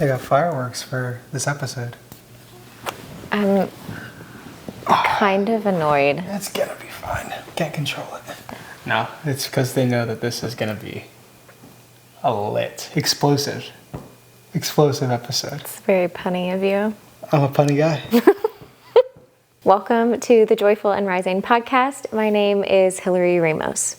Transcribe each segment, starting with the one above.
I got fireworks for this episode. I'm kind of annoyed. It's gonna be fine. Can't control it. No, it's because they know that this is gonna be a lit, explosive episode. It's very punny of you. I'm a punny guy. Welcome to the Joyful and Rising podcast. My name is Hillary Ramos.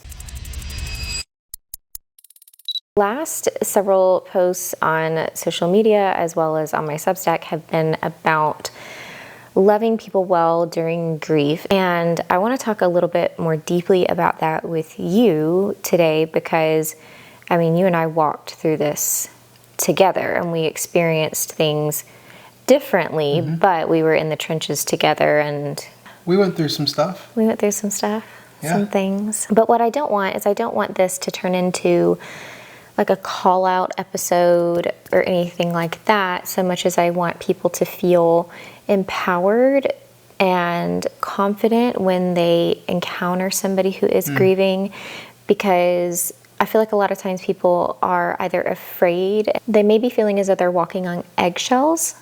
Last several posts on social media as well as on my Substack have been about loving people well during grief. And I want to talk a little bit more deeply about that with you today because, you and I walked through this together and we experienced things differently, but we were in the trenches together and we went through some stuff. Some things. But what I don't want is I don't want this to turn into like a call out episode or anything like that, so much as I want people to feel empowered and confident when they encounter somebody who is grieving, because I feel like a lot of times people are either afraid, they may be feeling as though they're walking on eggshells,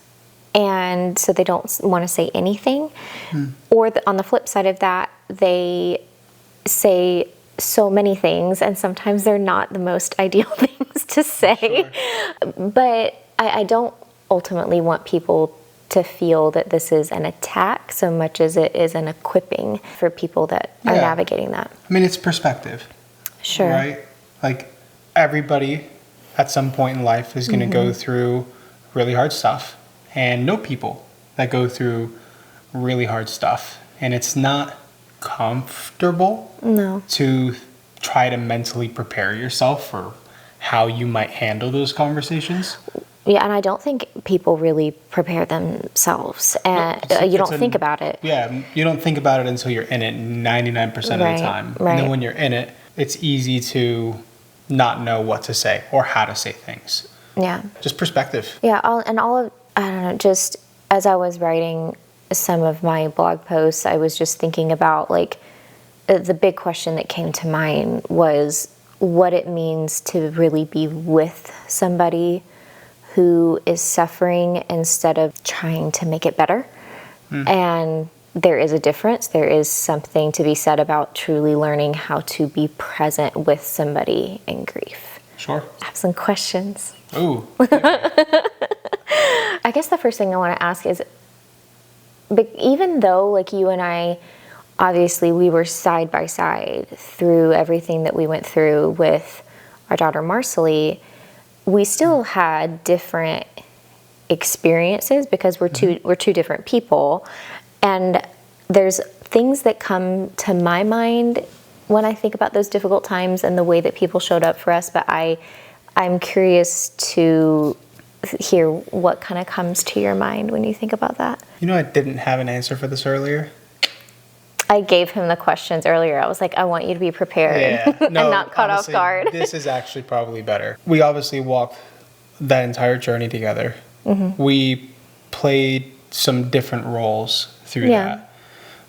and so they don't want to say anything. Or on the flip side of that, they say so many things, and sometimes they're not the most ideal things to say. Sure. But I don't ultimately want people to feel that this is an attack so much as it is an equipping for people that are navigating that. It's perspective. Sure. Right? Like, everybody at some point in life is going to go through really hard stuff, and know people that go through really hard stuff, and it's not comfortable to try to mentally prepare yourself for how you might handle those conversations. Yeah, and I don't think people really prepare themselves, and you don't think about it. Yeah, you don't think about it until you're in it 99% of the time. Right. And then when you're in it, it's easy to not know what to say or how to say things. Yeah. Just perspective. Yeah, just as I was writing some of my blog posts, I was just thinking about the big question that came to mind was what it means to really be with somebody who is suffering instead of trying to make it better. And there is a difference. There is something to be said about truly learning how to be present with somebody in grief. Sure. I have some questions. Ooh. I guess the first thing I want to ask is, but even though you and I, obviously we were side by side through everything that we went through with our daughter Marcelly, we still had different experiences because we're two different people. And there's things that come to my mind when I think about those difficult times and the way that people showed up for us. But I'm curious to hear what kind of comes to your mind when you think about that. I didn't have an answer for this earlier. I gave him the questions earlier. I was like, I want you to be prepared and not caught off guard. This is actually probably better. We obviously walked that entire journey together. We played some different roles through that.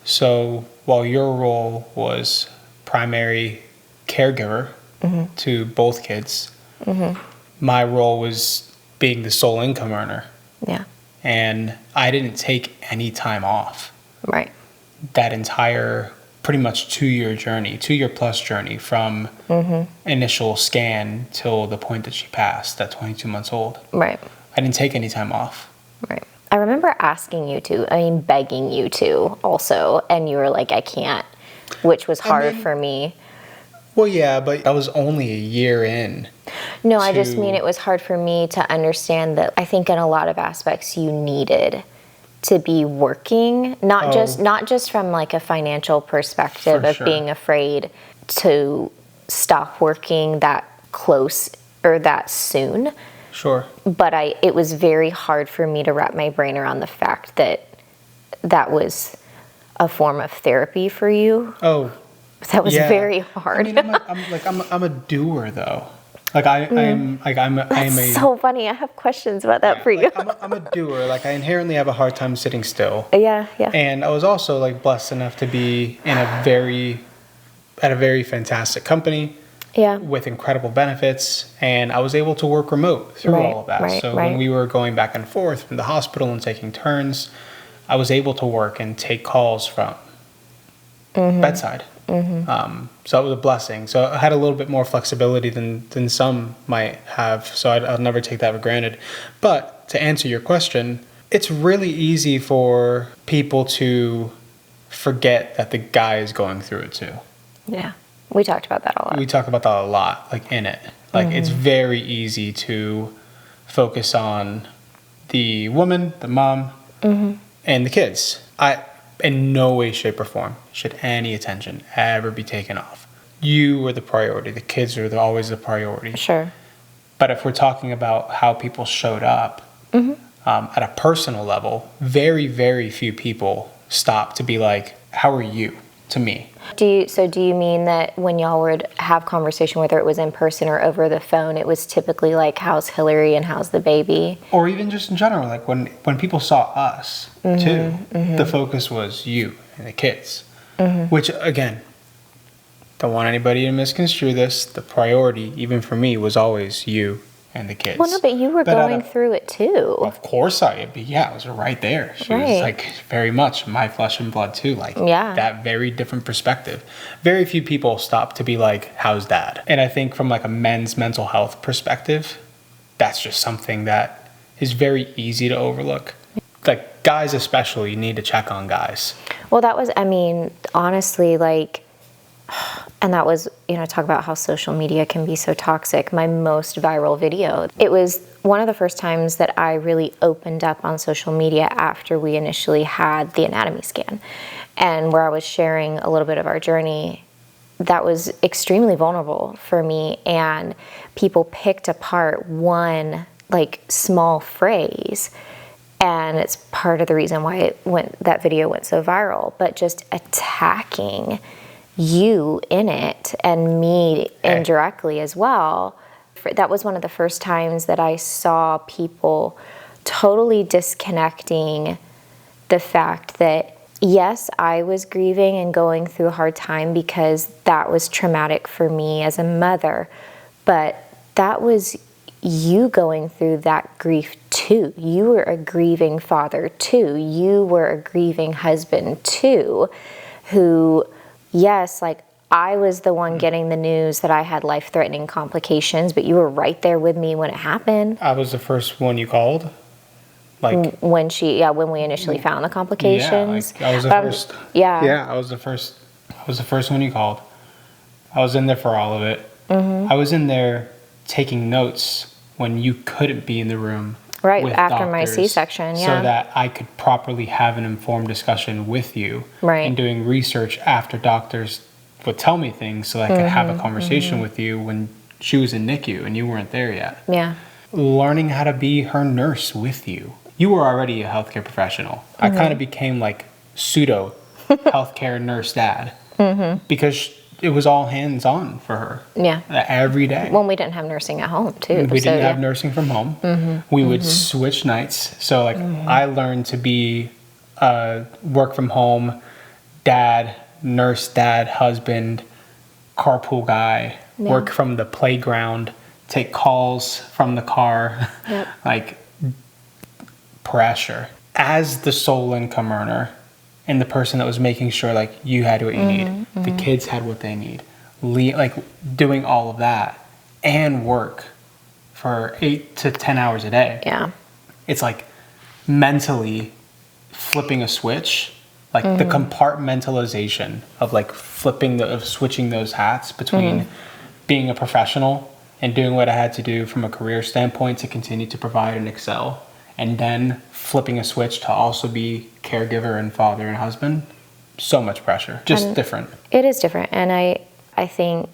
So while your role was primary caregiver to both kids, my role was being the sole income earner. Yeah. And I didn't take any time off. Right. That entire pretty much 2-year plus journey from initial scan till the point that she passed at 22 months old. Right. I didn't take any time off. Right. I remember asking you to, begging you to also, and you were like, I can't, which was hard for me. Well, yeah, but I was only a year in. No, I just mean it was hard for me to understand that I think in a lot of aspects you needed to be working, not just from a financial perspective of being afraid to stop working that close or that soon. Sure. But it was very hard for me to wrap my brain around the fact that that was a form of therapy for you. Oh. That was very hard. I'm a doer though. I'm so funny. I have questions about that for you. I'm a doer. I inherently have a hard time sitting still. Yeah. And I was also blessed enough to be in a very fantastic company. with incredible benefits, and I was able to work remote through all of that. So when we were going back and forth from the hospital and taking turns, I was able to work and take calls from bedside. So it was a blessing. So I had a little bit more flexibility than some might have. So I'll never take that for granted. But to answer your question, it's really easy for people to forget that the guy is going through it too. Yeah. We talked about that a lot. We talk about that a lot, like in it. Like it's very easy to focus on the woman, the mom, and the kids. In no way, shape, or form should any attention ever be taken off. You were the priority. The kids are always the priority. Sure. But if we're talking about how people showed up at a personal level, very, very few people stop to be like, how are you to me? Do you mean that when y'all would have conversation, whether it was in person or over the phone, it was typically like, how's Hillary and how's the baby? Or even just in general, like when people saw us too, the focus was you and the kids. Which, again, don't want anybody to misconstrue this. The priority, even for me, was always you and the kids. Well, no, but you were going through it too. Of course I was right there. She was like very much my flesh and blood too. Like that very different perspective. Very few people stop to be like, how's dad? And I think from like a men's mental health perspective, that's just something that is very easy to overlook. Like guys especially, you need to check on guys. Well, that was, I mean, honestly, like, and that was, talk about how social media can be so toxic. My most viral video, it was one of the first times that I really opened up on social media after we initially had the anatomy scan, and where I was sharing a little bit of our journey. That was extremely vulnerable for me, and people picked apart one like small phrase, and it's part of the reason why that video went so viral. But just attacking you in it and me indirectly as well. That was one of the first times that I saw people totally disconnecting the fact that, yes, I was grieving and going through a hard time because that was traumatic for me as a mother, but that was you going through that grief too. You were a grieving father too. You were a grieving husband too, who, yes, like I was the one getting the news that I had life-threatening complications, but you were right there with me when it happened. I was the first one you called? Like when we initially found the complications. Yeah, like I was the first. Yeah, I was the first. I was the first one you called. I was in there for all of it. I was in there taking notes when you couldn't be in the room. Right, after my C-section, so that I could properly have an informed discussion with you. Right. And doing research after doctors would tell me things so that I could have a conversation with you when she was in NICU and you weren't there yet. Yeah. Learning how to be her nurse with you. You were already a healthcare professional. I kind of became like pseudo healthcare nurse dad because it was all hands on for her. Yeah. Every day. Well, we didn't have nursing at home too. We didn't have nursing from home. We would switch nights. So like I learned to be work from home, dad, nurse dad, husband, carpool guy, work from the playground, take calls from the car, like pressure. As the sole income earner, and the person that was making sure like you had what you need, the kids had what they need, like doing all of that and work for 8 to 10 hours a day. Yeah, it's like mentally flipping a switch, like the compartmentalization of like switching those hats between being a professional and doing what I had to do from a career standpoint to continue to provide and excel, and then flipping a switch to also be caregiver and father and husband. So much pressure, just different. It is different, and I think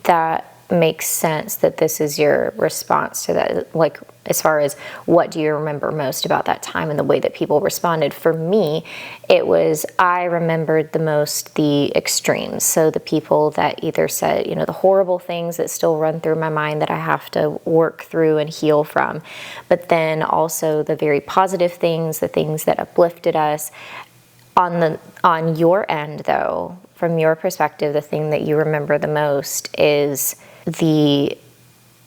that makes sense that this is your response to that. Like, as far as what do you remember most about that time and the way that people responded? For me, it was, I remembered the most the extremes. So the people that either said, the horrible things that still run through my mind that I have to work through and heal from, but then also the very positive things, the things that uplifted us. On your end, though, from your perspective, the thing that you remember the most is the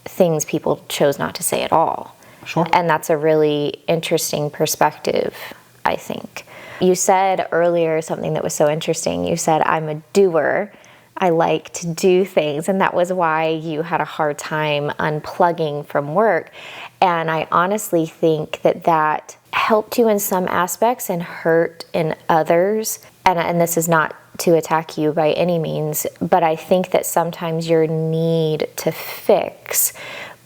things people chose not to say at all. Sure. And that's a really interesting perspective, I think. You said earlier something that was so interesting. You said, I'm a doer. I like to do things. And that was why you had a hard time unplugging from work. And I honestly think that that helped you in some aspects and hurt in others. And this is not to attack you by any means, but I think that sometimes your need to fix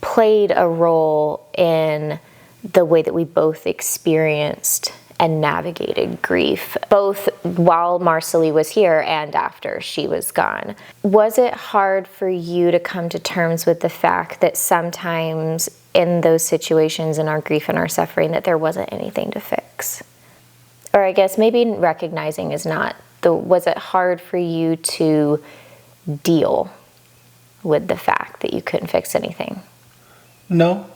played a role in the way that we both experienced and navigated grief, both while Marcely was here and after she was gone. Was it hard for you to come to terms with the fact that sometimes in those situations, in our grief and our suffering, that there wasn't anything to fix? Or I guess maybe recognizing is not was it hard for you to deal with the fact that you couldn't fix anything? No,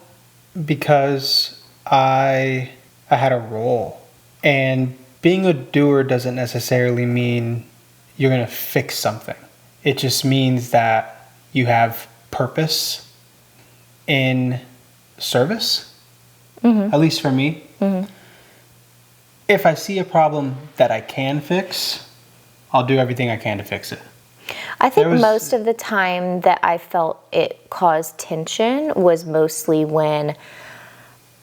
because I had a role. And being a doer doesn't necessarily mean you're going to fix something. It just means that you have purpose in service, at least for me. If I see a problem that I can fix, I'll do everything I can to fix it. I think most of the time that I felt it caused tension was mostly when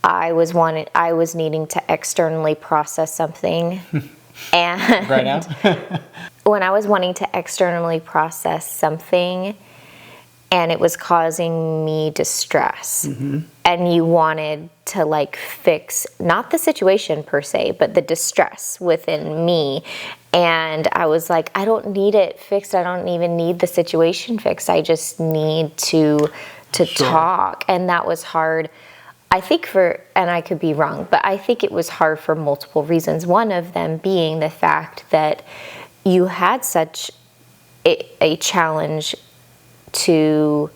I was needing to externally process something. And right now? when I was wanting to externally process something and it was causing me distress, and you wanted to like fix not the situation per se, but the distress within me. And I was like, I don't need it fixed. I don't even need the situation fixed. I just need to talk. And that was hard. I think and I could be wrong, but I think it was hard for multiple reasons. One of them being the fact that you had such a challenge to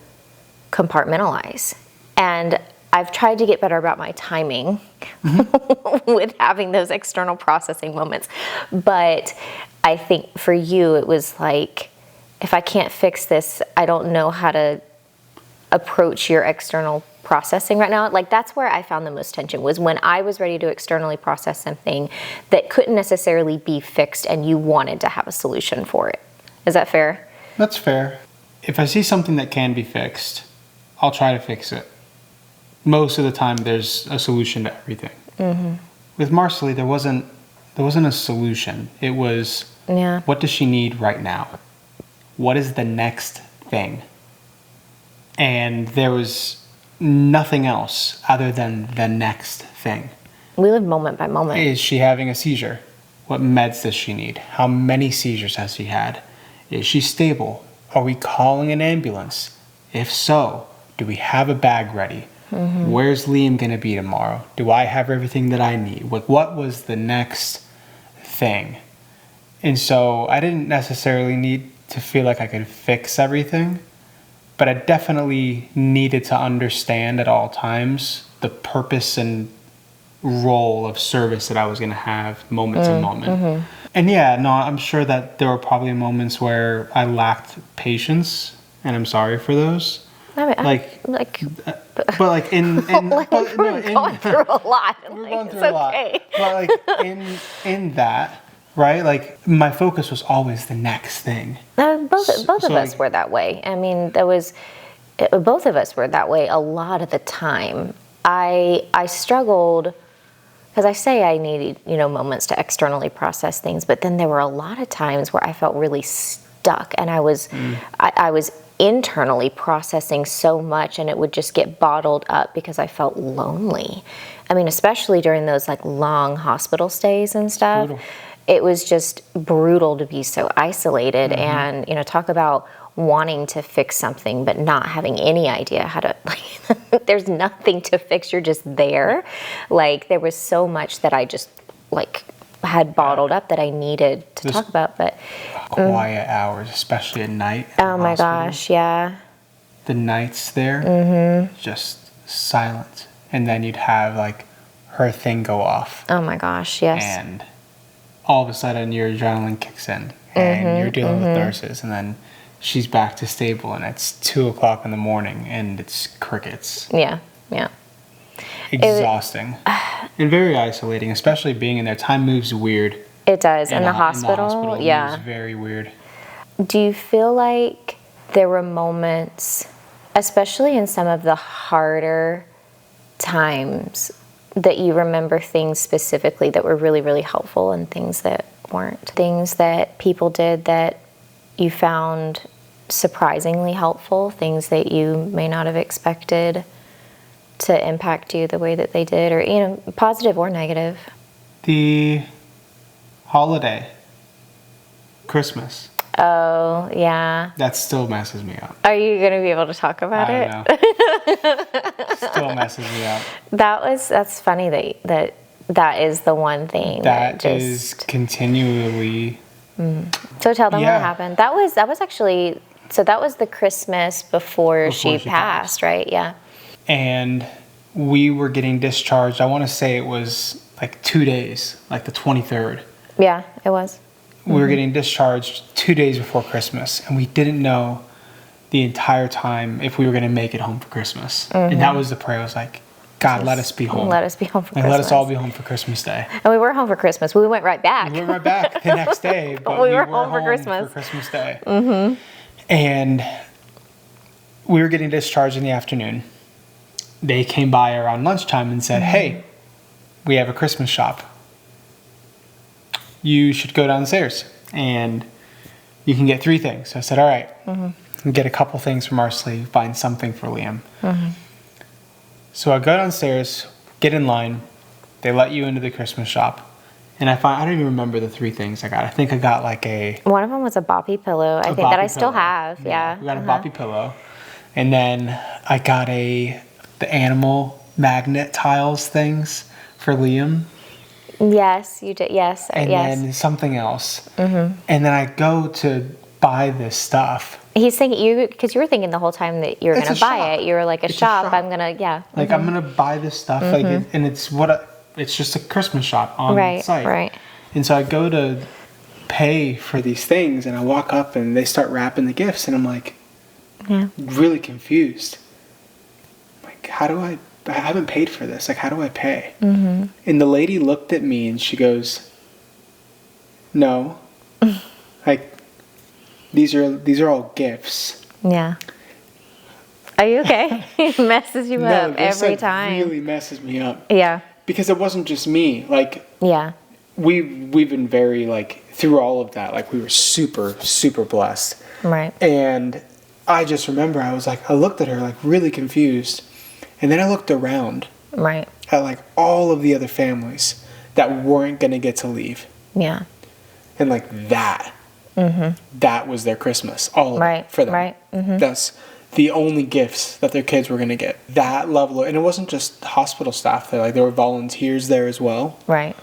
compartmentalize. And I've tried to get better about my timing with having those external processing moments. But I think for you, it was like, if I can't fix this, I don't know how to approach your external processing right now. Like, that's where I found the most tension, was when I was ready to externally process something that couldn't necessarily be fixed and you wanted to have a solution for it. Is that fair? That's fair. If I see something that can be fixed, I'll try to fix it. Most of the time, there's a solution to everything. With Marcely, there wasn't a solution. It was, what does she need right now? What is the next thing? And there was nothing else other than the next thing. We live moment by moment. Is she having a seizure? What meds does she need? How many seizures has she had? Is she stable? Are we calling an ambulance? If so, do we have a bag ready? Where's Liam going to be tomorrow? Do I have everything that I need? What was the next thing? And so I didn't necessarily need to feel like I could fix everything, but I definitely needed to understand at all times the purpose and role of service that I was going to have moment to moment. And yeah, no, I'm sure that there were probably moments where I lacked patience, and I'm sorry for those. I mean, but like in like but, we're going through a lot. We're Like, going through it's a lot. okay. But like in that, right? Like my focus was always the next thing. Both of us were that way. I mean, both of us were that way a lot of the time. I struggled because I say I needed, moments to externally process things, but then there were a lot of times where I felt really stuck, and I was internally processing so much, and it would just get bottled up because I felt lonely. I mean, especially during those like long hospital stays and stuff. Brutal. It was just brutal to be so isolated, and talk about wanting to fix something but not having any idea how to, like, there's nothing to fix, you're just there. Like, there was so much that I just like had bottled up that I needed to talk about. But quiet hours, especially at night. Oh my gosh, yeah. The nights there, just silent. And then you'd have like her thing go off. Oh my gosh, yes. And all of a sudden your adrenaline kicks in and you're dealing with nurses, and then she's back to stable and it's 2:00 in the morning and it's crickets. Yeah. Exhausting. And very isolating, especially being in there. Time moves weird. It does. In the hospital, it moves very weird. Do you feel like there were moments, especially in some of the harder times, that you remember things specifically that were really, really helpful and things that weren't? Things that people did that you found surprisingly helpful, things that you may not have expected to impact you the way that they did, or, you know, positive or negative? The holiday, Christmas. Oh, yeah. That still messes me up. Are you going to be able to talk about it? I don't know. Still messes me up. That's funny that is the one thing that is continually. So tell them what happened. That was actually, so that was the Christmas before she passed, right? Yeah. And we were getting discharged. I want to say it was like 2 days, like the 23rd. Yeah, it was. We were getting discharged 2 days before Christmas, and we didn't know the entire time if we were going to make it home for Christmas. And that was the prayer. I was like, God, let us be home. Let us be home for Christmas. Let us all be home for Christmas Day. And we were home for Christmas. We went right back. We went right back the next day, but we were home for Christmas Day. And we were getting discharged in the afternoon. They came by around lunchtime and said, hey, we have a Christmas shop. You should go downstairs and you can get 3 things. So I said, all right. Get a couple things from our sleeve, find something for Liam. So I go downstairs, get in line. They let you into the Christmas shop. And I don't even remember the 3 things I got. I think I got like one of them was a boppy pillow. I think that I still have. Yeah. We got a boppy pillow. And then I got the animal magnet tiles things for Liam. Yes, you did. Yes. And then something else. And then I go to buy this stuff. He's thinking, because you were thinking the whole time that you were going to buy it. You were like, it's a shop. I'm going to, Like, I'm going to buy this stuff. Like, and it's just a Christmas shop on site. Right. And so I go to pay for these things, and I walk up, and they start wrapping the gifts, and I'm like, really confused. Like, I haven't paid for this. Like, how do I pay? And the lady looked at me, and she goes, no. Like, these are all gifts. Yeah. Are you okay? It messes you up every time. It really messes me up. Yeah. Because it wasn't just me. Like, we've been very, like, through all of that, like, we were super, super blessed. Right. And I just remember I looked at her, like, really confused. And then I looked around. Right. At, like, all of the other families that weren't going to get to leave. Yeah. And, like, that was their Christmas. All of it for them. Right. That's the only gifts that their kids were going to get. That level of, and it wasn't just hospital staff there. Like, there were volunteers there as well. Right.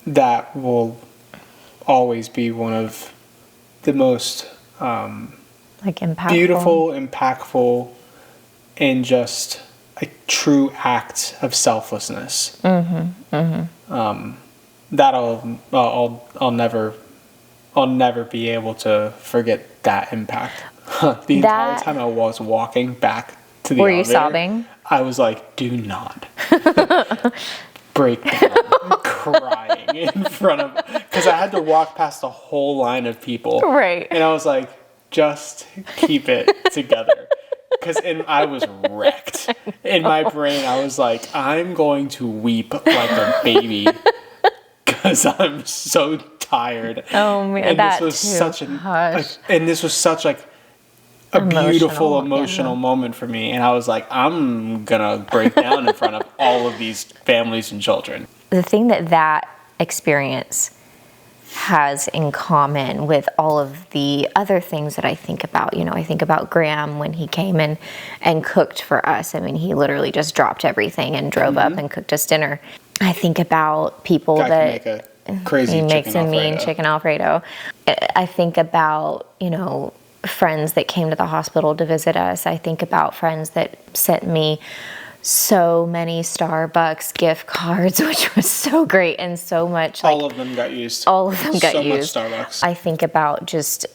That will always be one of the most impactful. Beautiful, impactful, and just a true act of selflessness. That I'll never be able to forget that impact. The entire time I was walking back to the elevator, were you sobbing? I was like, do not break down crying in front of, because I had to walk past a whole line of people. Right. And I was like, just keep it together. Because I was wrecked. In my brain, I was like, I'm going to weep like a baby because I'm so tired. Oh man, and that this was too. such a beautiful emotional moment for me. And I was like, I'm gonna break down in front of all of these families and children. The thing that experience has in common with all of the other things that I think about, I think about Graham when he came in and cooked for us. I mean, he literally just dropped everything and drove up and cooked us dinner. I think about people that can make a crazy he makes a mean chicken Alfredo. I think about, friends that came to the hospital to visit us. I think about friends that sent me so many Starbucks gift cards, which was so great and so much. All of them got used. All of them got so used. So much Starbucks. I think about just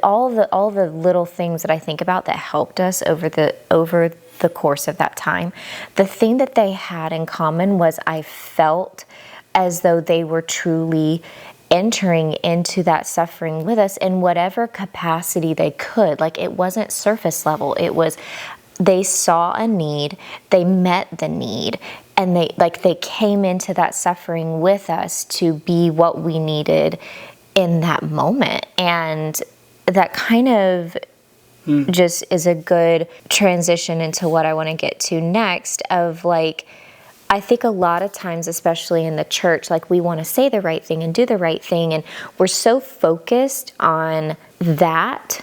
all the little things that I think about that helped us over the course of that time. The thing that they had in common was I felt as though they were truly entering into that suffering with us in whatever capacity they could. Like, it wasn't surface level. It was, they saw a need, they met the need, and they came into that suffering with us to be what we needed in that moment. And that kind of just is a good transition into what I want to get to next of like, I think a lot of times, especially in the church, like we want to say the right thing and do the right thing. And we're so focused on that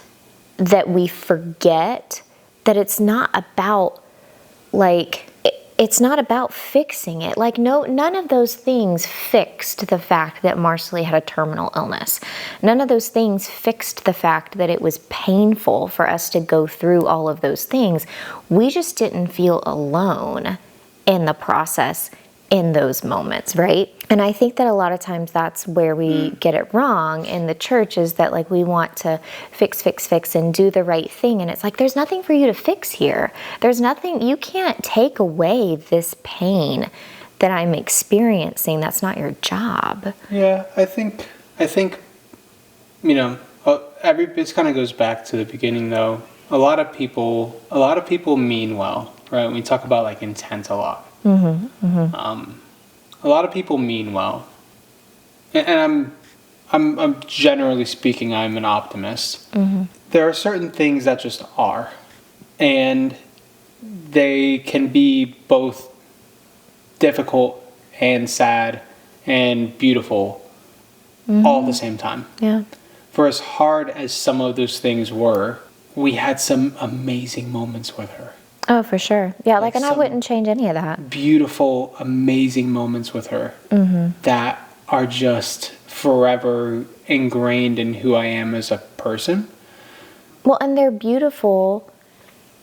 we forget that it's not about it's not about fixing it. Like, no, none of those things fixed the fact that Marcelly had a terminal illness. None of those things fixed the fact that it was painful for us to go through all of those things. We just didn't feel alone in the process in those moments, right? And I think that a lot of times that's where we get it wrong in the church, is that like we want to fix and do the right thing. And it's like, there's nothing for you to fix here. There's nothing, you can't take away this pain that I'm experiencing. That's not your job. Yeah, I think, you know, this kind of goes back to the beginning though. A lot of people mean well, right? We talk about like intent a lot. A lot of people mean well, and I'm generally speaking, I'm an optimist. There are certain things that just are, and they can be both difficult and sad and beautiful all at the same time. Yeah. For as hard as some of those things were, we had some amazing moments with her. Oh, for sure. Yeah, like and I wouldn't change any of that. Beautiful, amazing moments with her that are just forever ingrained in who I am as a person. Well, and they're beautiful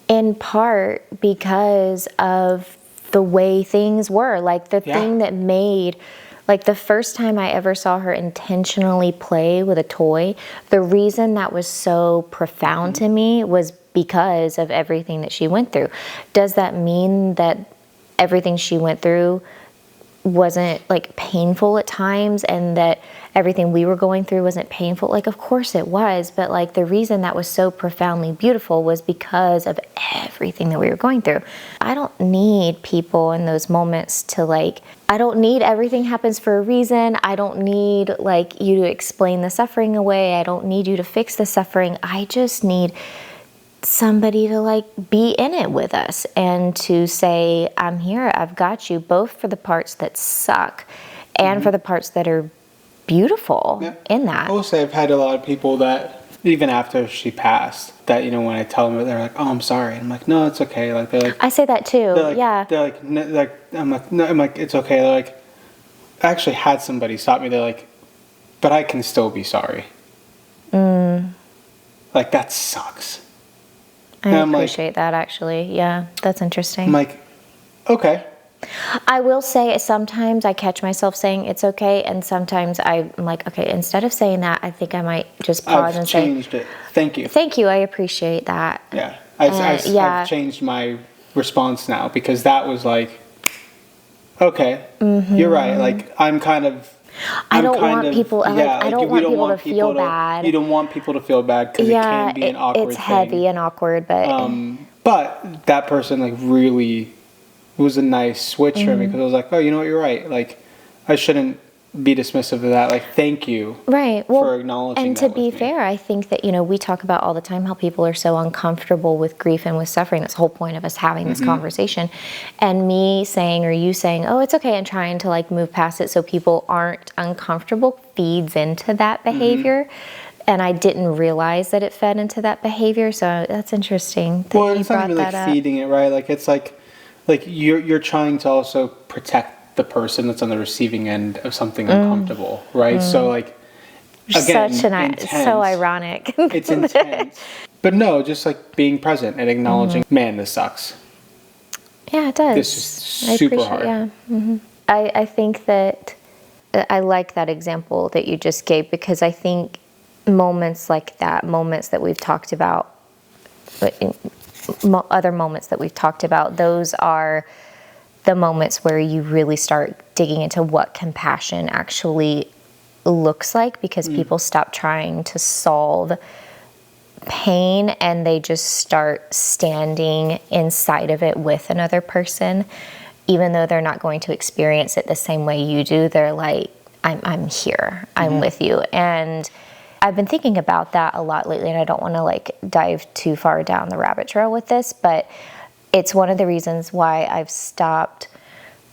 in part because of the way things were. Like the thing that made, like the first time I ever saw her intentionally play with a toy, the reason that was so profound to me was because of everything that she went through. Does that mean that everything she went through wasn't like painful at times, and that everything we were going through wasn't painful? Like, of course it was, but like the reason that was so profoundly beautiful was because of everything that we were going through. I don't need people in those moments to like, I don't need everything happens for a reason. I don't need like you to explain the suffering away. I don't need you to fix the suffering. I just need somebody to like be in it with us and to say, I'm here, I've got you, both for the parts that suck and for the parts that are beautiful in that. I will say I've had a lot of people that, even after she passed, that, you know, when I tell them, they're like, oh, I'm sorry. I'm like, no, it's okay. Like, they're like, I say that too. They're like, yeah. They're like, I'm like, no, I'm like, it's okay. They're like, I actually had somebody stop me. They're like, but I can still be sorry. Like, that sucks. I appreciate that, actually. Yeah, that's interesting. I'm like, okay. I will say sometimes I catch myself saying it's okay, and sometimes I'm like, okay, instead of saying that, I think I might just pause and say, I've changed it. Thank you. Thank you. I appreciate that. Yeah. I've changed my response now, because that was like, okay, you're right. Like, I don't want people to feel bad. You don't want people to feel bad, because it can be an awkward thing. It's heavy and awkward, but that person like really was a nice switch for me, because I was like, oh, you know what, you're right. Like, I shouldn't be dismissive of that. Like, thank you for acknowledging and that. And to be fair, I think that, you know, we talk about all the time how people are so uncomfortable with grief and with suffering. That's the whole point of us having this conversation. And me saying, or you saying, oh, it's okay, and trying to like move past it so people aren't uncomfortable feeds into that behavior. And I didn't realize that it fed into that behavior. So that's interesting that you it's not brought even like feeding it, right? Like, it's like you're trying to also protect the person that's on the receiving end of something uncomfortable, right? So like, again, it's so ironic. It's intense. But no, just like being present and acknowledging, man, this sucks. Yeah, it does. This is super hard. Yeah. I think that I like that example that you just gave, because I think moments like that, moments that we've talked about, other moments that we've talked about, those are the moments where you really start digging into what compassion actually looks like, because people stop trying to solve pain and they just start standing inside of it with another person. Even though they're not going to experience it the same way you do, they're like, I'm here, I'm with you. And I've been thinking about that a lot lately, and I don't want to like dive too far down the rabbit trail with this, but it's one of the reasons why I've stopped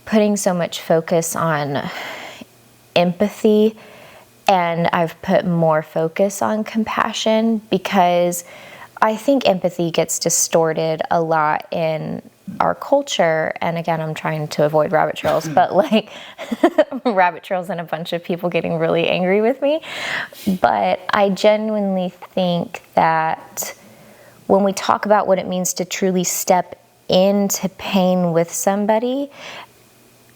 putting so much focus on empathy, and I've put more focus on compassion, because I think empathy gets distorted a lot in our culture. And again, I'm trying to avoid rabbit trails, but like rabbit trails and a bunch of people getting really angry with me. But I genuinely think that when we talk about what it means to truly step into pain with somebody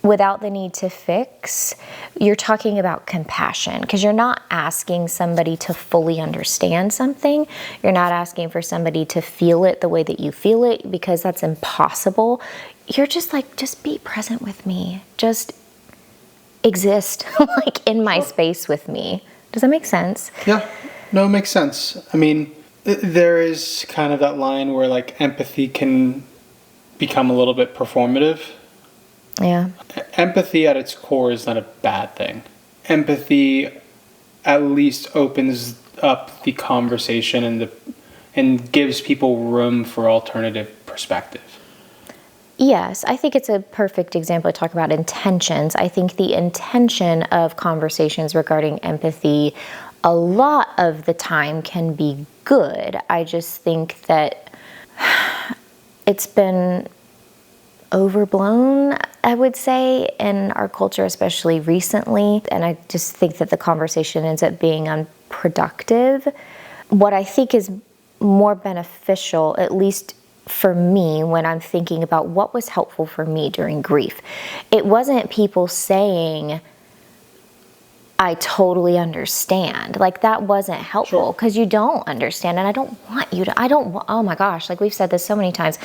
without the need to fix, you're talking about compassion, because you're not asking somebody to fully understand something. You're not asking for somebody to feel it the way that you feel it, because that's impossible. You're just like, just be present with me. Just exist like in my space with me. Does that make sense? Yeah, no, it makes sense. I mean, there is kind of that line where like empathy can become a little bit performative. Yeah. Empathy at its core is not a bad thing. Empathy at least opens up the conversation and gives people room for alternative perspective. Yes, I think it's a perfect example to talk about intentions. I think the intention of conversations regarding empathy a lot of the time can be good. I just think that it's been overblown, I would say, in our culture, especially recently. And I just think that the conversation ends up being unproductive. What I think is more beneficial, at least for me, when I'm thinking about what was helpful for me during grief, it wasn't people saying, I totally understand. Like, that wasn't helpful, because you don't understand, and I don't want you to, oh my gosh, like we've said this so many times,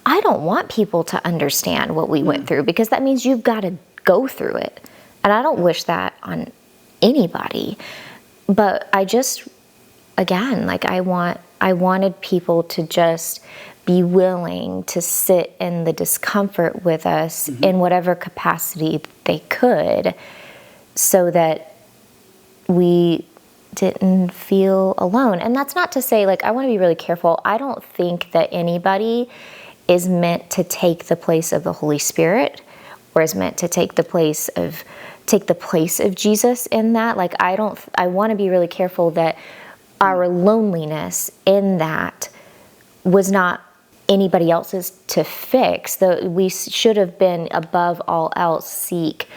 I don't want people to understand what we went through, because that means you've got to go through it. And I don't wish that on anybody. But I just, again, like I wanted people to just be willing to sit in the discomfort with us in whatever capacity they could, so that we didn't feel alone. And that's not to say, like, I want to be really careful. I don't think that anybody is meant to take the place of the Holy Spirit, or is meant to take the place of Jesus in that. Like, I want to be really careful that our loneliness in that was not anybody else's to fix. We should have been, above all else, seek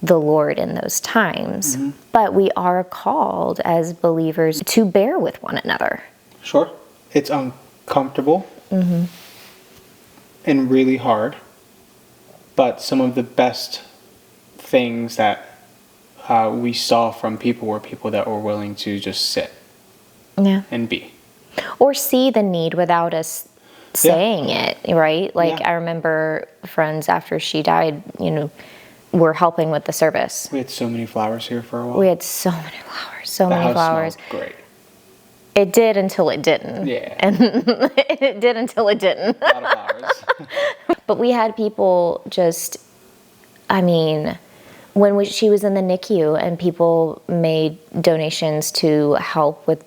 the Lord in those times. But we are called as believers to bear with one another. Sure. It's uncomfortable and really hard. But some of the best things that we saw from people were people that were willing to just sit and be. Or see the need without us saying it, right? Like, I remember friends after she died, were helping with the service. We had so many flowers here for a while. We had so many flowers, The house smelled great. It did until it didn't. Yeah. And it did until it didn't. A lot of flowers. But we had people just, when she was in the NICU, and people made donations to help with,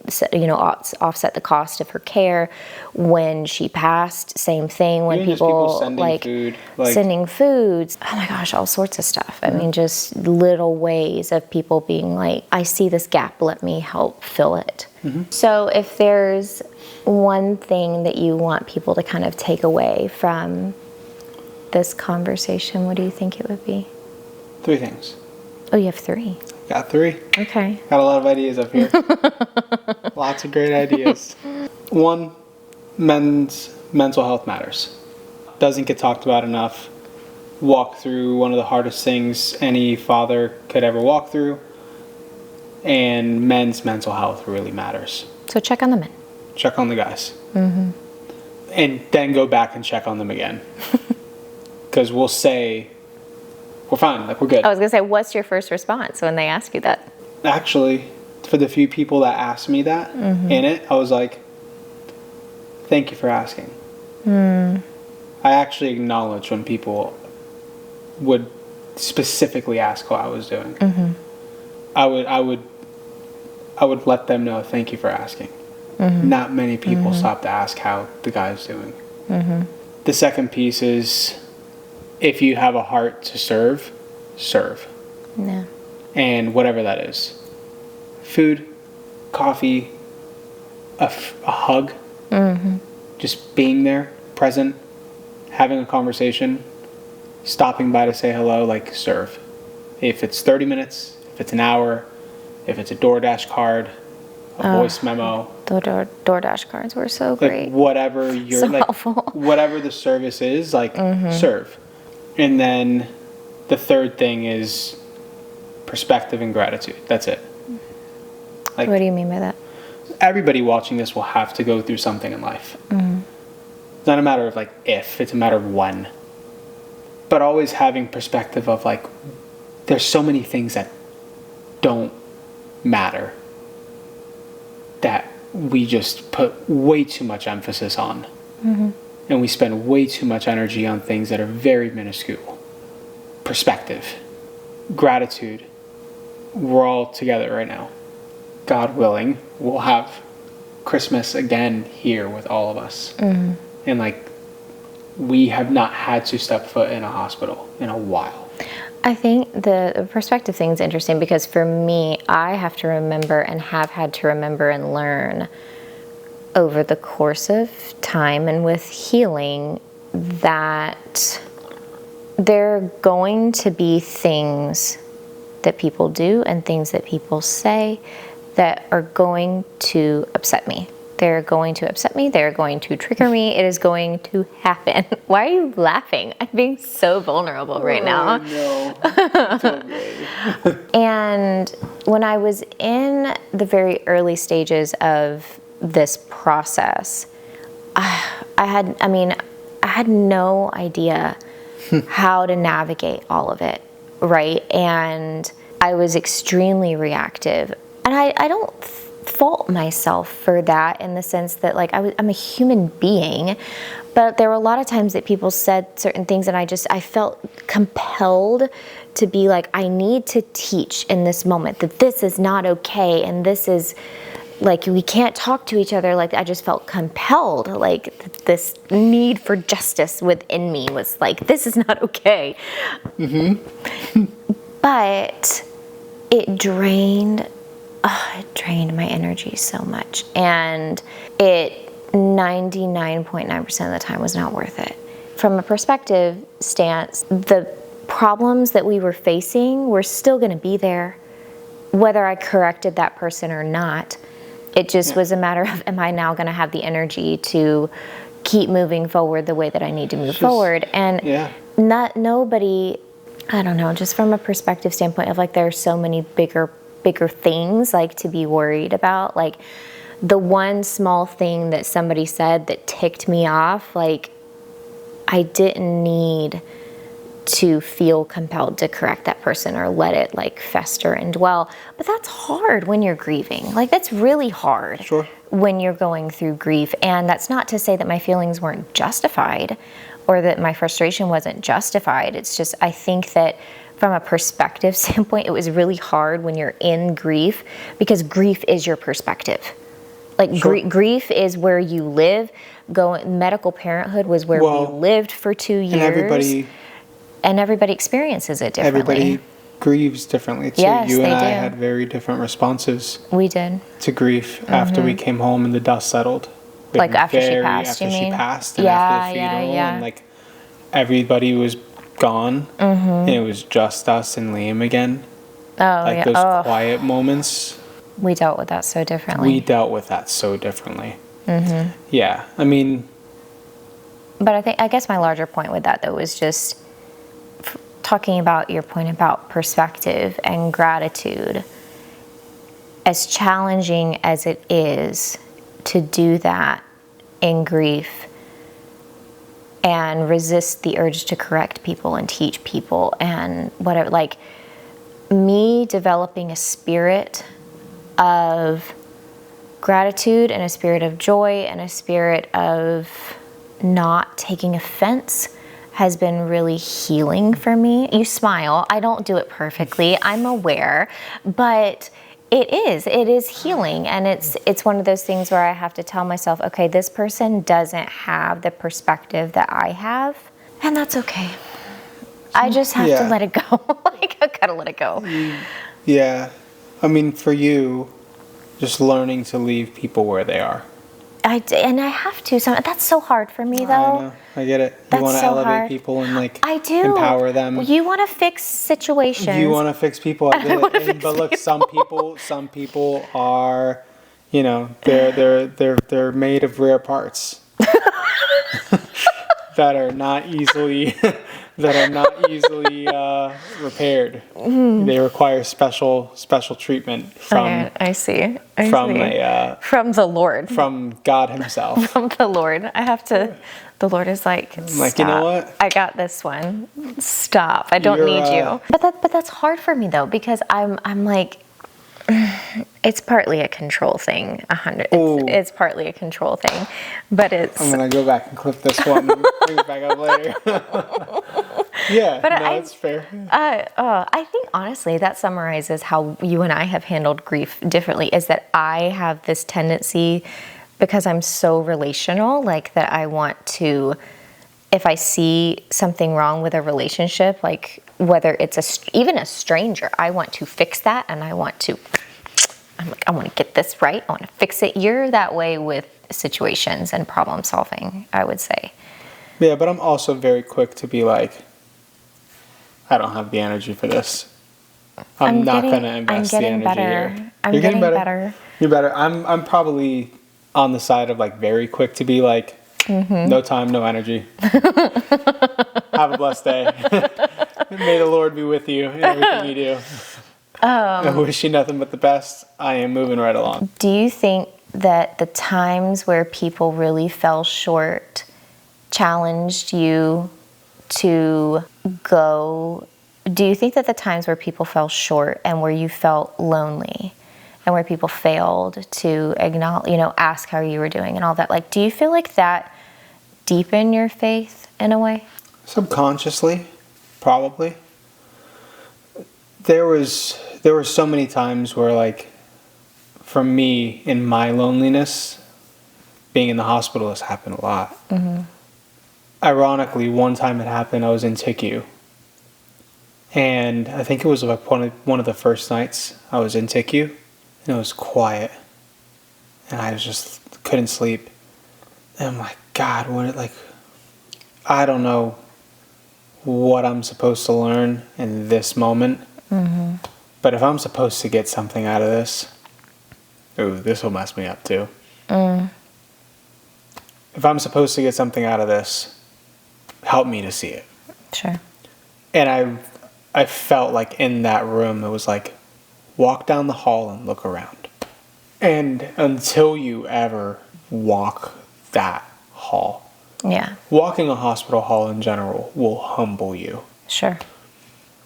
offset the cost of her care. When she passed, same thing. When people sending food, sending foods. Oh my gosh, all sorts of stuff. I mean, just little ways of people being like, I see this gap, let me help fill it. So if there's one thing that you want people to kind of take away from this conversation, what do you think it would be? 3 things. Oh, you have 3. Got 3. Okay. Got a lot of ideas up here. Lots of great ideas. 1, men's mental health matters. doesn't get talked about enough. Walk through one of the hardest things any father could ever walk through. And men's mental health really matters. So check on the men. Check on the guys. Mm-hmm. And then go back and check on them again. Because we'll say, we're fine, like we're good. I was going to say, what's your first response when they ask you that? Actually, for the few people that asked me that in it, I was like, thank you for asking. I actually acknowledge when people would specifically ask how I was doing. I would let them know, thank you for asking. Not many people stop to ask how the guy's doing. The second piece is, if you have a heart to serve, serve. Yeah. And whatever that is. Food, coffee, a hug, just being there, present, having a conversation, stopping by to say hello, like serve. If it's 30 minutes, if it's an hour, if it's a DoorDash card, a voice memo. The DoorDash cards were so great. Like whatever you're so helpful. Whatever the service is, like serve. And then the third thing is perspective and gratitude. That's it. Like, what do you mean by that? Everybody watching this will have to go through something in life. It's not a matter of like if, it's a matter of when. But always having perspective of like, there's so many things that don't matter that we just put way too much emphasis on. And we spend way too much energy on things that are very minuscule. Perspective, gratitude. We're all together right now. God willing, we'll have Christmas again here with all of us. And like, we have not had to step foot in a hospital in a while. I think the perspective thing is interesting because for me, I have to remember and have had to remember and learn over the course of time and with healing that there are going to be things that people do and things that people say that are going to upset me. They're going to upset me. They're going to trigger me. It is going to happen. Why are you laughing? I'm being so vulnerable right now. No. And when I was in the very early stages of this process, I had no idea how to navigate all of it, right? And I was extremely reactive. And I don't fault myself for that in the sense that like I'm a human being, but there were a lot of times that people said certain things and I felt compelled to be like, I need to teach in this moment that this is not okay and this is like, we can't talk to each other. Like, I just felt compelled, like this need for justice within me was like, this is not okay. But it drained my energy so much, and it 99.9% of the time was not worth it. From a perspective stance, the problems that we were facing were still going to be there, whether I corrected that person or not. It just was a matter of, am I now going to have the energy to keep moving forward the way that I need to move forward? And nobody, I don't know, just from a perspective standpoint of like, there are so many bigger things like to be worried about. Like the one small thing that somebody said that ticked me off, like I didn't need to feel compelled to correct that person or let it like fester and dwell. But that's hard when you're grieving. Like that's really hard when you're going through grief. And that's not to say that my feelings weren't justified or that my frustration wasn't justified. It's just, I think that from a perspective standpoint, it was really hard when you're in grief because grief is your perspective. Like grief is where you live. Medical parenthood was where we lived for 2 years. And everybody experiences it differently. Everybody grieves differently too. Yes, you and I do. had very different responses. We did. To grief after we came home and the dust settled. Like after she passed, you mean? After she passed and after the funeral and like everybody was gone and it was just us and Liam again. Like those quiet moments. We dealt with that so differently. Yeah, I mean, But I guess my larger point with that, though, was just talking about your point about perspective and gratitude. As challenging as it is to do that in grief and resist the urge to correct people and teach people and whatever, like me developing a spirit of gratitude and a spirit of joy and a spirit of not taking offense has been really healing for me. You smile. I don't do it perfectly. I'm aware, but it is healing. And it's one of those things where I have to tell myself, okay, this person doesn't have the perspective that I have, and that's okay. I just have to let it go. Like, I gotta let it go. Yeah. I mean, for you, just learning to leave people where they are. And I have to. So that's so hard for me, though. I know. I get it. You want to elevate people and I do. Empower them. You want to fix situations. You want to fix people. I get it. But look, some people are, they're made of rare parts that are not easily repaired. Mm-hmm. They require special treatment from. I see. From the Lord. From God Himself. From the Lord. The Lord is like, stop. You know what? I got this one. Stop. I don't need you. But that's hard for me though, because I'm like, it's partly a control thing. It's partly a control thing, but it's. I'm gonna go back and clip this one and bring it back up later. Yeah, but it's fair. I think honestly that summarizes how you and I have handled grief differently. Is that I have this tendency, because I'm so relational, like that I want to, if I see something wrong with a relationship, like whether it's even a stranger, I want to fix that, and I want to get this right. I want to fix it. You're that way with situations and problem solving, I would say. Yeah, but I'm also very quick to be like, I don't have the energy for this. I'm not going to invest the energy here. You're getting better. You're better. I'm probably on the side of like very quick to be like, no time, no energy. Have a blessed day. May the Lord be with you in everything you do. I wish you nothing but the best. I am moving right along. Do you think that the times where people really fell short challenged you to go? Do you think that the times where people fell short and where you felt lonely and where people failed to acknowledge, ask how you were doing and all that, like, do you feel like that deepened your faith in a way? Subconsciously, probably. There were so many times where, like, for me, in my loneliness, being in the hospital has happened a lot. Mm-hmm. Ironically, one time it happened, I was in TICU. And I think it was like one of the first nights I was in TICU. And it was quiet. And I just couldn't sleep. And I'm like, God, I don't know what I'm supposed to learn in this moment. Mm-hmm. But if I'm supposed to get something out of this, this will mess me up too. Mm. If I'm supposed to get something out of this, help me to see it. Sure. And I felt like in that room, it was like, walk down the hall and look around. And until you ever walk that hall, walking a hospital hall in general will humble you. Sure.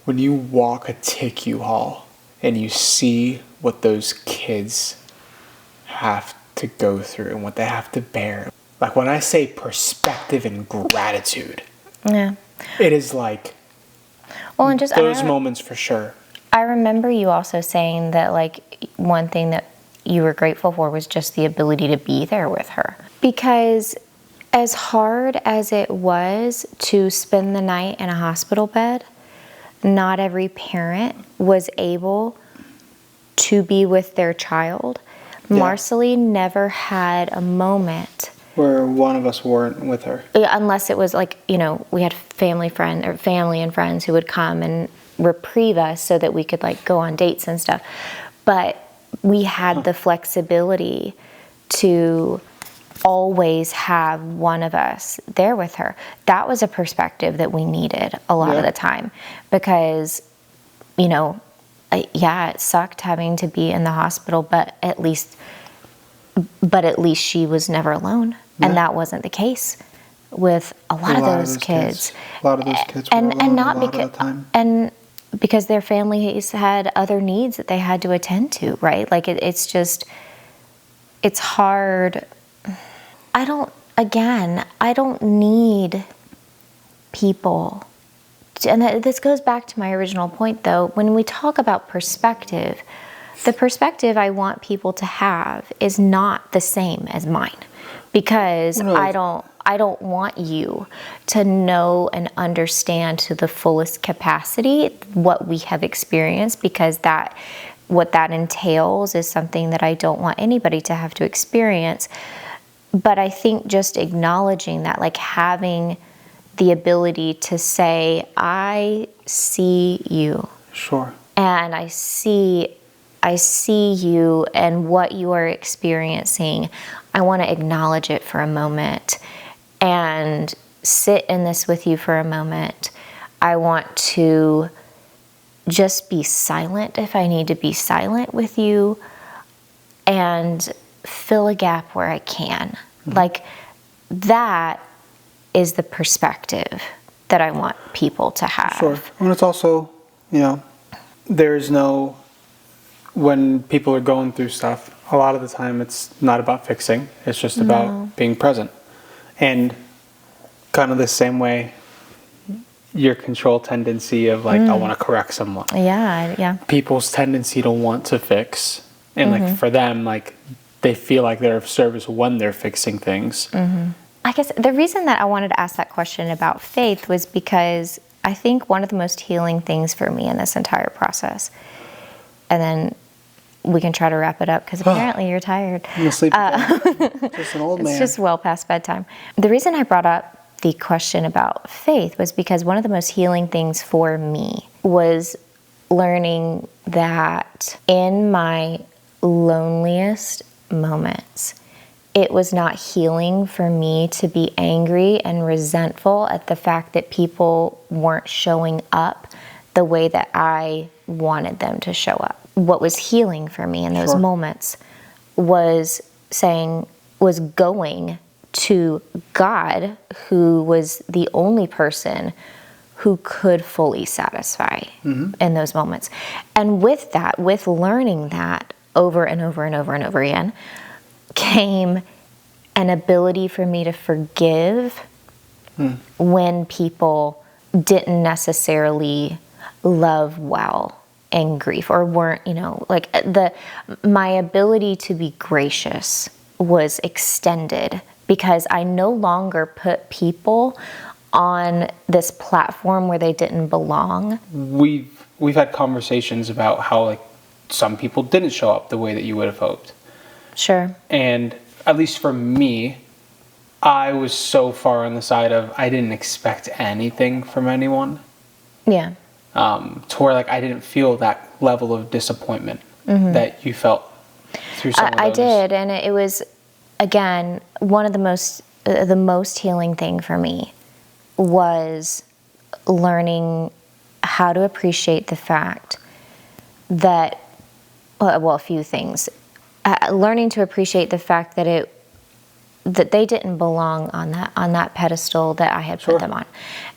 When you walk a TICU hall and you see what those kids have to go through and what they have to bear, like when I say perspective and gratitude, it is like those moments for sure. I remember you also saying that like one thing that you were grateful for was just the ability to be there with her. Because as hard as it was to spend the night in a hospital bed, not every parent was able to be with their child. Yeah. Marceline never had a moment where one of us weren't with her. Unless it was like, we had family and friends who would come and reprieve us so that we could like go on dates and stuff. But we had the flexibility to always have one of us there with her. That was a perspective that we needed a lot of the time, because, you know, it sucked having to be in the hospital, but at least she was never alone. And that wasn't the case with a lot of those kids. A lot of those kids were alone a lot of the time. And because their families had other needs that they had to attend to, right? Like it's just, it's hard. I don't need people. And this goes back to my original point, though. When we talk about perspective, the perspective I want people to have is not the same as mine, because I don't want you to know and understand to the fullest capacity what we have experienced, because what that entails is something that I don't want anybody to have to experience. But I think just acknowledging that, like having the ability to say, I see you. Sure. And I see you and what you are experiencing. I want to acknowledge it for a moment and sit in this with you for a moment. I want to just be silent if I need to be silent with you, and fill a gap where I can. Mm-hmm. Like, that is the perspective that I want people to have. Sure. And it's also, you know, when people are going through stuff, a lot of the time it's not about fixing. It's just about being present. And kind of the same way, your control tendency of like, I want to correct someone. Yeah. People's tendency to want to fix. And like for them, like they feel like they're of service when they're fixing things. Mm-hmm. I guess the reason that I wanted to ask that question about faith was because I think one of the most healing things for me in this entire process, and then we can try to wrap it up because apparently you're tired. I'm asleep again. Just an old man. It's just well past bedtime. The reason I brought up the question about faith was because one of the most healing things for me was learning that in my loneliest moments, it was not healing for me to be angry and resentful at the fact that people weren't showing up the way that I wanted them to show up. What was healing for me in those moments was going to God, who was the only person who could fully satisfy in those moments. And with that, with learning that over and over and over and over again, came an ability for me to forgive when people didn't necessarily love well in grief, or weren't, like my ability to be gracious was extended because I no longer put people on this platform where they didn't belong. We've had conversations about how like some people didn't show up the way that you would have hoped. Sure. And at least for me, I was so far on the side of I didn't expect anything from anyone. Yeah. To where like I didn't feel that level of disappointment that you felt through some of those. I did, and it was, again, one of the most healing thing for me was learning how to appreciate the fact that, a few things. Learning to appreciate the fact that they didn't belong on that pedestal that I had put them on.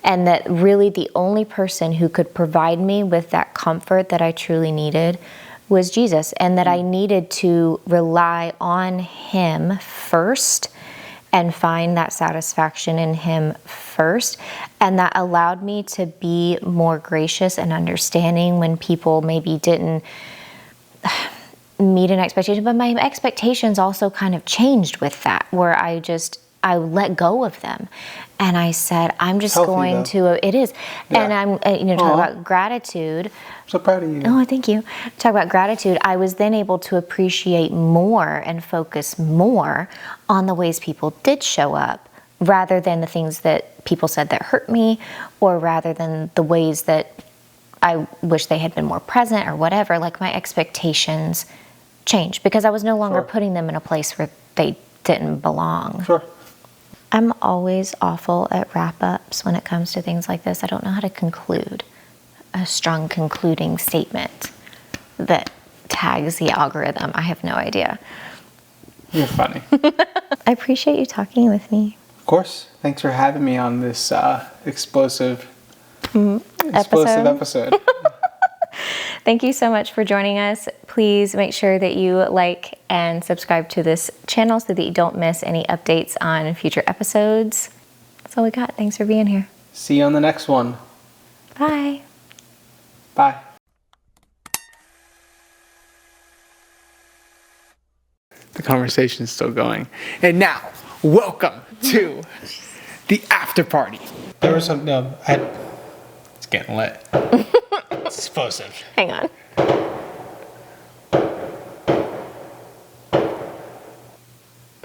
And that really the only person who could provide me with that comfort that I truly needed was Jesus, and that I needed to rely on him first and find that satisfaction in him first. And that allowed me to be more gracious and understanding when people maybe didn't meet an expectation, but my expectations also kind of changed with that, where I let go of them, and I said, I'm just going to. It is, and I'm talk about gratitude. I'm so proud of you. Oh, thank you. Talk about gratitude. I was then able to appreciate more and focus more on the ways people did show up, rather than the things that people said that hurt me, or rather than the ways that I wish they had been more present or whatever. Like my expectations changed because I was no longer putting them in a place where they didn't belong. Sure. I'm always awful at wrap-ups when it comes to things like this. I don't know how to conclude a strong concluding statement that tags the algorithm. I have no idea. You're funny. I appreciate you talking with me. Of course. Thanks for having me on this explosive episode. Thank you so much for joining us. Please make sure that you like and subscribe to this channel so that you don't miss any updates on future episodes. That's all we got. Thanks for being here. See you on the next one. Bye. Bye. The conversation is still going. And now, welcome to the after party. There was some, no, it's getting lit. It's explosive. Hang on.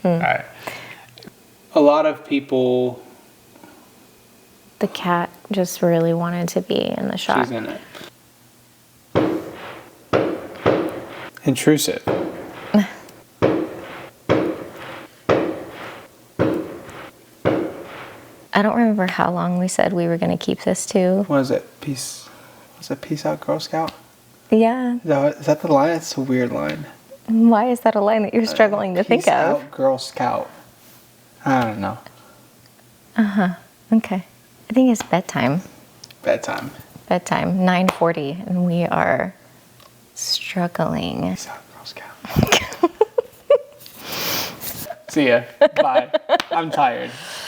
All right. A lot of people... The cat just really wanted to be in the shot. She's in it. Intrusive. I don't remember how long we said we were going to keep this to. What is it? Peace. Was it Peace Out, Girl Scout? Yeah. Is that the line? It's a weird line. Why is that a line that you're struggling to think Peace of? Out, Girl Scout. I don't know. Okay. I think it's bedtime. Bedtime. Bedtime, 9:40, and we are struggling. Peace out, Girl Scout. See ya. Bye. I'm tired.